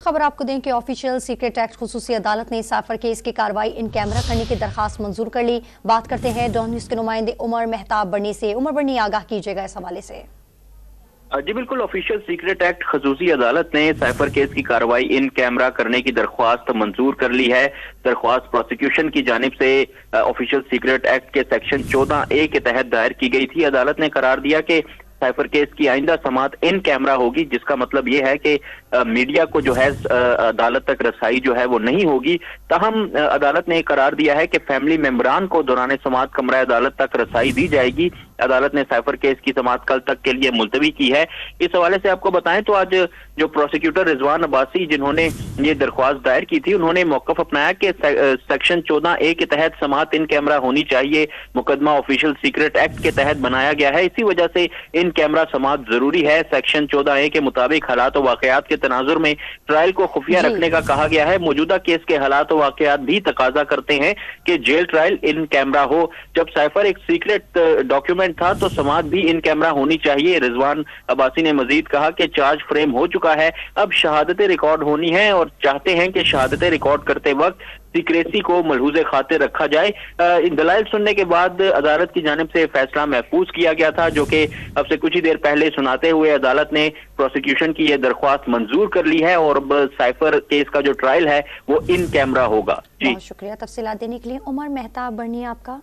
خبر آپ کو دیں کہ آفیشیل سیکرٹ ایکٹ خصوصی عدالت نے سائفر کیس کی کارروائی ان کیمرہ کرنے کی درخواست منظور کر لی۔ بات کرتے ہیں ڈان نیوز کے نمائندے عمر مہتاب برنی سے۔ عمر برنی، آگاہ کیجیے گا اس حوالے سے۔ جی بالکل، آفیشیل سیکرٹ ایکٹ خصوصی عدالت نے سائفر کیس کی کارروائی ان کیمرہ کرنے کی درخواست منظور کر لی ہے۔ درخواست پروسیکیوشن کی جانب سے آفیشیل سیکرٹ ایکٹ کے سیکشن 14A کے تحت دائر کی گئی تھی۔ عدالت نے قرار دیا کہ سائفر کیس کی آئندہ سماعت ان کیمرہ ہوگی، جس کا مطلب یہ ہے کہ میڈیا کو جو ہے عدالت تک رسائی جو ہے وہ نہیں ہوگی۔ تاہم عدالت نے قرار دیا ہے کہ فیملی ممبران کو دوران سماعت کمرہ عدالت تک رسائی دی جائے گی۔ عدالت نے سائفر کیس کی سماعت کل تک کے لیے ملتوی کی ہے۔ اس حوالے سے آپ کو بتائیں تو آج جو پروسیکیوٹر رضوان عباسی جنہوں نے یہ درخواست دائر کی تھی، انہوں نے موقف اپنایا کہ سیکشن 14A کے تحت سماعت ان کیمرہ ہونی چاہیے۔ مقدمہ آفیشیل سیکرٹ ایکٹ کے تحت بنایا گیا ہے، اسی وجہ سے ان کیمرہ سماعت ضروری ہے۔ سیکشن 14A کے مطابق حالات و واقعات کے تناظر میں ٹرائل کو خفیہ رکھنے کا کہا گیا ہے۔ موجودہ کیس کے حالات و واقعات بھی تقاضا کرتے ہیں کہ جیل ٹرائل ان کیمرہ ہو۔ جب سائفر ایک سیکرٹ ڈاکیومنٹ تھا تو سماعت بھی ان کیمرہ ہونی چاہیے۔ رضوان عباسی نے مزید کہا کہ چارج فریم ہو چکا ہے، اب شہادتیں ریکارڈ ہونی ہیں اور چاہتے ہیں کہ شہادتیں ریکارڈ کرتے وقت سیکریسی کو ملحوظ خاطر رکھا جائے۔ دلائل سننے کے بعد عدالت کی جانب سے فیصلہ محفوظ کیا گیا تھا، جو کہ اب سے کچھ ہی دیر پہلے سناتے ہوئے عدالت نے پروسیکیوشن کی یہ درخواست منظور کر لی ہے اور اب سائفر کیس کا جو ٹرائل ہے وہ ان کیمرہ ہوگا۔ بہت شکریہ تفصیلات دینے کے لیے عمر مہتاب برنی آپ کا۔